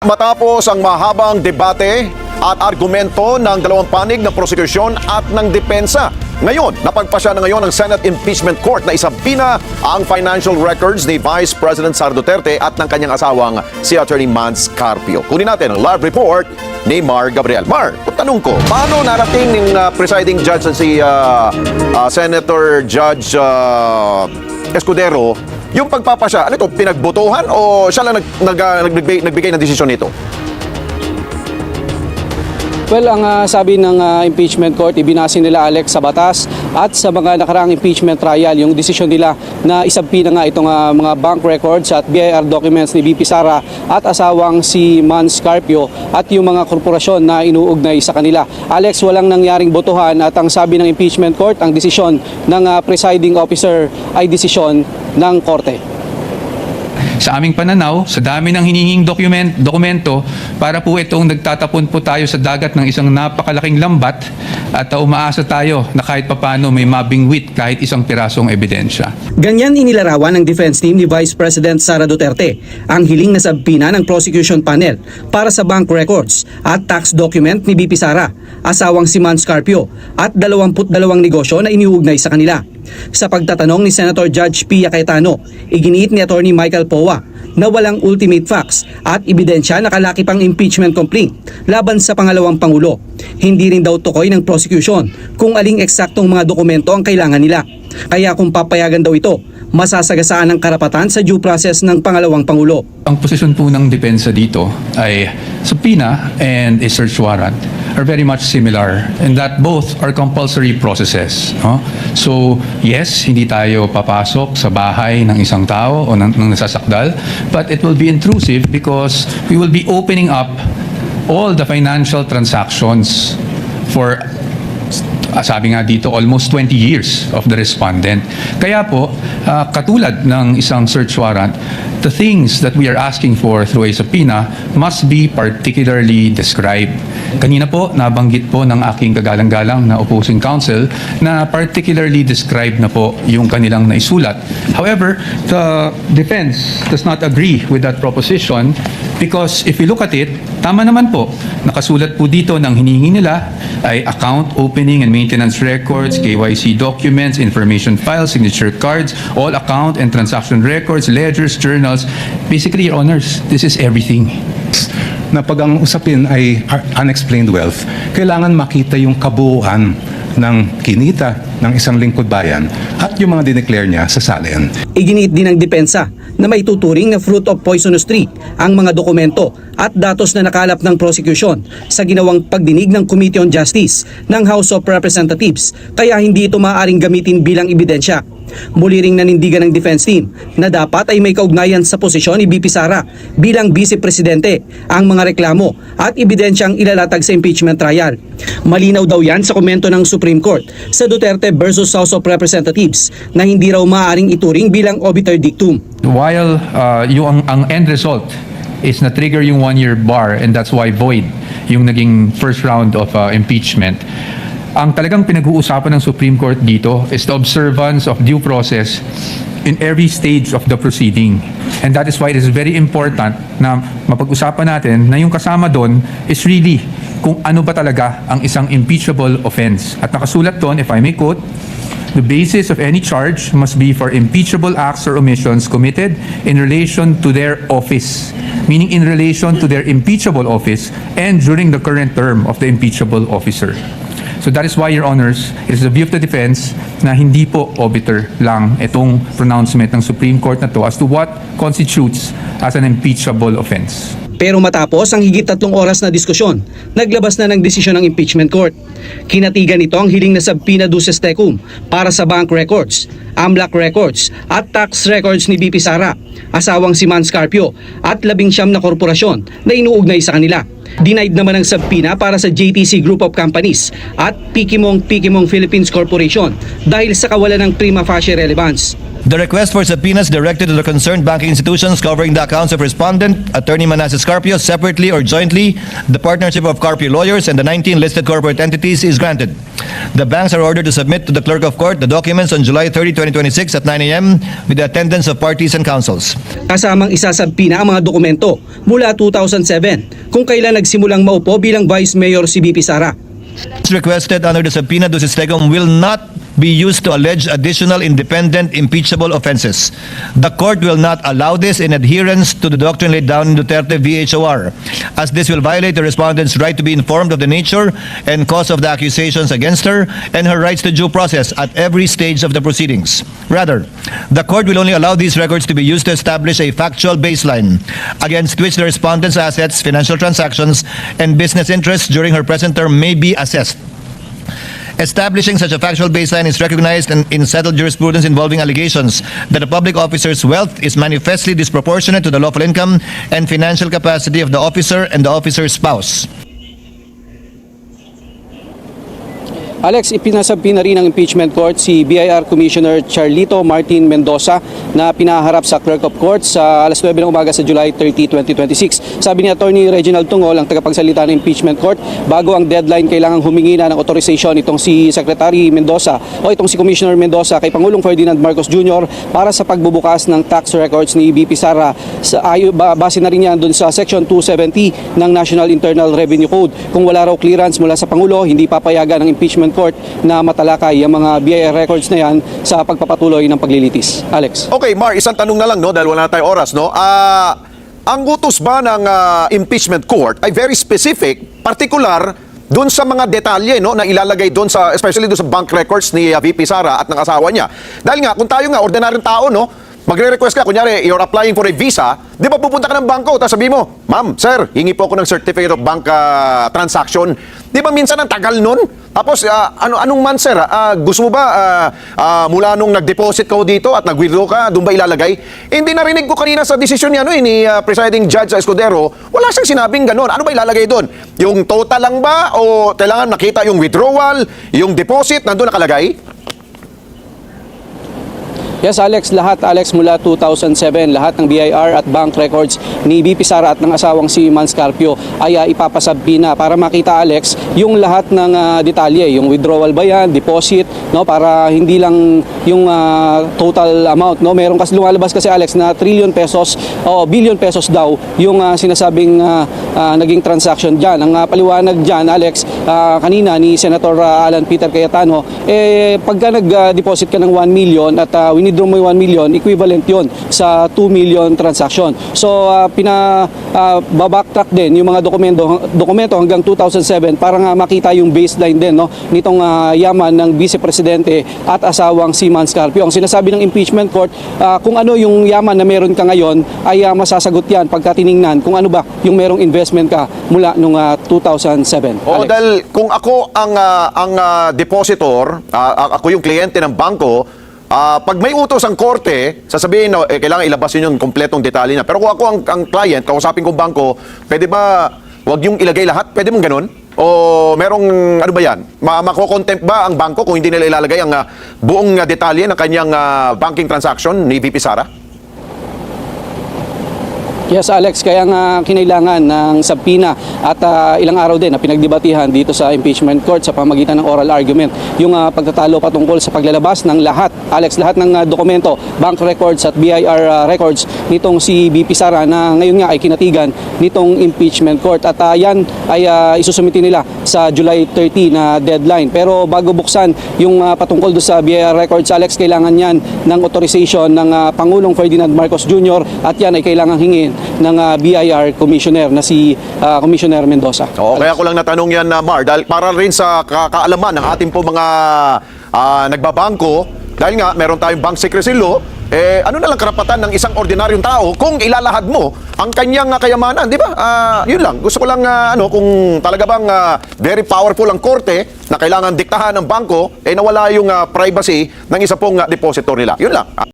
Matapos ang mahabang debate at argumento ng dalawang panig ng prosekusyon at ng depensa, ngayon, napagpasya na ngayon ng Senate Impeachment Court na isabina ang financial records ni Vice President Sara Duterte at ng kanyang asawang si Attorney Mans Carpio. Kunin natin ang live report ni Mar Gabriel. Mar, tanong ko, paano narating ng presiding judge na si Senator Judge Escudero yung pagpapasya? Ano ito, pinagbotohan o siya lang nagbigay ng desisyon nito? Well, ang sabi ng impeachment court, ibinase nila Alex sa batas at sa mga nakaraang impeachment trial, yung desisyon nila na isabina nga itong mga bank records at BIR documents ni VP Sara at asawang si Mans Carpio at yung mga korporasyon na inuugnay sa kanila. Alex, walang nangyaring botohan at ang sabi ng impeachment court, ang desisyon ng presiding officer ay desisyon ng korte. Sa aming pananaw, sa dami ng hinihing dokumento, para po itong nagtatapon po tayo sa dagat ng isang napakalaking lambat at umaasa tayo na kahit papano may mabingwit kahit isang pirasong ebidensya. Ganyan inilarawan ng defense team ni Vice President Sara Duterte ang hiling na sabina ng prosecution panel para sa bank records at tax document ni VP Sara, asawang si Mans Carpio at 22 negosyo na iniugnay sa kanila. Sa pagtatanong ni Senator Judge Pia Cayetano, iginiit ni Attorney Michael Powa na walang ultimate facts at ebidensya na kalaki pang impeachment complaint laban sa pangalawang Pangulo. Hindi rin daw tukoy ng prosecution kung aling eksaktong mga dokumento ang kailangan nila. Kaya kung papayagan daw ito, masasagasaan ang karapatan sa due process ng pangalawang Pangulo. Ang posisyon po ng depensa dito ay subpoena and a search warrant are very much similar in that both are compulsory processes. So yes, hindi tayo papasok sa bahay ng isang tao o ng nasasakdal, but it will be intrusive because we will be opening up all the financial transactions for sabi nga dito, almost 20 years of the respondent. Kaya po, katulad ng isang search warrant, the things that we are asking for through a subpoena must be particularly described. Kanina po, nabanggit po ng aking kagalang-galang na opposing counsel na particularly described na po yung kanilang naisulat. However, the defense does not agree with that proposition because if you look at it, tama naman po, nakasulat po dito ng hinihingi nila ay account opening and maintenance records, KYC documents, information files, signature cards, all account and transaction records, ledgers, journals. Basically, Your Honors, this is everything. Na pag ang usapin ay unexplained wealth, kailangan makita yung kabuuan ng kinita ng isang lingkod bayan at yung mga dineclare niya sa salin. Iginiit din ng depensa na may tuturing na fruit of poisonous tree ang mga dokumento at datos na nakalap ng prosecution sa ginawang pagdinig ng Committee on Justice ng House of Representatives, kaya hindi ito maaaring gamitin bilang ebidensya. Muli ring nanindigan ng defense team na dapat ay may kaugnayan sa posisyon ni VP Sara bilang Vice Presidente ang mga reklamo at ebidensyang ilalatag sa impeachment trial. Malinaw daw yan sa komento ng Supreme Court sa Duterte versus House of Representatives na hindi raw maaaring ituring bilang obiter dictum. While ang end result is na-trigger yung one-year bar and that's why void yung naging first round of impeachment, ang talagang pinag-uusapan ng Supreme Court dito is the observance of due process in every stage of the proceeding. And that is why it is very important na mapag-usapan natin na yung kasama doon is really kung ano ba talaga ang isang impeachable offense. At nakasulat doon, if I may quote, the basis of any charge must be for impeachable acts or omissions committed in relation to their office, meaning in relation to their impeachable office and during the current term of the impeachable officer. So that is why, Your Honors, it is the view of the defense na hindi po obiter lang itong pronouncement ng Supreme Court na to as to what constitutes as an impeachable offense. Pero matapos ang higit 3 oras na diskusyon, naglabas na ng desisyon ng impeachment court. Kinatigan nito ang hiling na subpoena duces tecum para sa bank records, AMLAC records at tax records ni VP Sara, asawang si Mans Carpio at 19 na korporasyon na inuugnay sa kanila. Denied naman ang subpoena para sa JTC Group of Companies at Pikimong Philippines Corporation dahil sa kawalan ng prima facie relevance. The request for subpoenas directed to the concerned banking institutions covering the accounts of respondent, Attorney Manasseh Carpio, separately or jointly, the partnership of Carpio lawyers, and the 19 listed corporate entities is granted. The banks are ordered to submit to the clerk of court the documents on July 30, 2026 at 9 a.m. with the attendance of parties and counsels. Kasamang isasabpina ang mga dokumento mula 2007 kung kailan nagsimulang maupo bilang Vice Mayor si BP Sara. As requested under the subpoena, Dusis Tegum will not be used to allege additional independent impeachable offenses. The court will not allow this in adherence to the doctrine laid down in Duterte v. HOR, as this will violate the respondent's right to be informed of the nature and cause of the accusations against her and her rights to due process at every stage of the proceedings. Rather, the court will only allow these records to be used to establish a factual baseline against which the respondent's assets, financial transactions, and business interests during her present term may be assessed. Establishing such a factual baseline is recognized in settled jurisprudence involving allegations that a public officer's wealth is manifestly disproportionate to the lawful income and financial capacity of the officer and the officer's spouse. Alex, ipinasabpina rin ng impeachment court si BIR Commissioner Charlito Martin Mendoza na pinaharap sa Clerk of Court sa alas 9 ng umaga sa July 30, 2026. Sabi ni Attorney Reginald Tungol, ang tagapagsalita ng impeachment court, bago ang deadline kailangang humingi na ng authorization itong si Secretary Mendoza o itong si Commissioner Mendoza kay Pangulong Ferdinand Marcos Jr. para sa pagbubukas ng tax records ni BP Sara. Base na rin yan dun sa Section 270 ng National Internal Revenue Code. Kung wala raw clearance mula sa Pangulo, hindi papayagan ng impeachment court na matalakay ang mga BIR records na yan sa pagpapatuloy ng paglilitis. Alex. Okay, Mar, isang tanong na lang, no, dahil wala na tayong oras, no? Ang utos ba ng impeachment court ay very specific, particular doon sa mga detalye, no, na ilalagay doon sa, especially doon sa bank records ni VP Sara at ng asawa niya. Dahil nga, kung tayo nga, ordinaryong tao, no, magre-request ka, kunyari, you're applying for a visa, di ba pupunta ka ng bangko, tapos sabi mo, ma'am, sir, hingi po ako ng certificate of bank transaction. Di ba minsan ang tagal nun? Tapos, anong month, sir? Gusto mo ba, mula nung nag-deposit ka dito at nag-withdraw ka, doon ba ilalagay? Hindi narinig ko kanina sa desisyon niya, ni Presiding Judge Escudero, wala siyang sinabing gano'n. Ano ba ilalagay doon? Yung total lang ba? O kailangan nakita yung withdrawal, yung deposit, nandun nakalagay? Yes, Alex, mula 2007, lahat ng BIR at bank records ni BP Sara at ng asawang si Mans Carpio ay ipapasabpina para makita, Alex, yung lahat ng detalye, yung withdrawal ba yan, deposit, no, para hindi lang yung total amount, no. Meron kasi lumalabas kasi, Alex, na trillion pesos o billion pesos daw yung sinasabing naging transaction diyan. Ang paliwanag diyan, Alex, kanina ni Senator Alan Peter Cayetano, pagka nag-deposit ka ng 1 million at withdraw mo yung 1 million, equivalent yon sa 2 million transaction. So, babacktrack din yung mga dokumento hanggang 2007 para nga makita yung baseline din, no, nitong yaman ng Vice Presidente at asawang si Mans Carpio. Ang sinasabi ng impeachment court, kung ano yung yaman na meron ka ngayon ay masasagot yan pagka tiningnan kung ano ba yung merong investment ka mula nung 2007. Oo, dahil kung ako ang depositor, ako yung kliyente ng bangko, pag may utos ang korte, sasabihin na kailangan ilabas yun yung kompletong detalye na. Pero kung ako ang client, kausapin kong bangko, pwede ba wag yung ilagay lahat? Pwede mong ganun? O merong, ano ba yan? Mako-contempt ba ang bangko kung hindi nila ilalagay ang buong detalye ng kanyang banking transaction ni VP Sara? Yes, Alex, kaya nga kinailangan ng subpoena at ilang araw din na pinagdebatihan dito sa impeachment court sa pamagitan ng oral argument yung pagtatalo patungkol sa paglalabas ng lahat, Alex, lahat ng dokumento, bank records at BIR records nitong si BP Sara na ngayon nga ay kinatigan nitong impeachment court at yan ay isusumiti nila sa July 30 na deadline. Pero bago buksan yung patungkol do sa BIR records, Alex, kailangan yan ng authorization ng Pangulong Ferdinand Marcos Jr. at yan ay kailangan hingin ng BIR Commissioner na si Commissioner Mendoza. Oo, kaya ko lang natanong yan, Mar, dahil para rin sa kaalaman ng ating po mga nagbabangko, dahil nga meron tayong bank secrecy law, ano na lang karapatan ng isang ordinaryong tao kung ilalahad mo ang kanyang kayamanan, di ba? Yun lang. Gusto ko lang, kung talaga bang very powerful ang korte na kailangan diktahan ng bangko, nawala yung privacy ng isa pong depositor nila. Yun lang.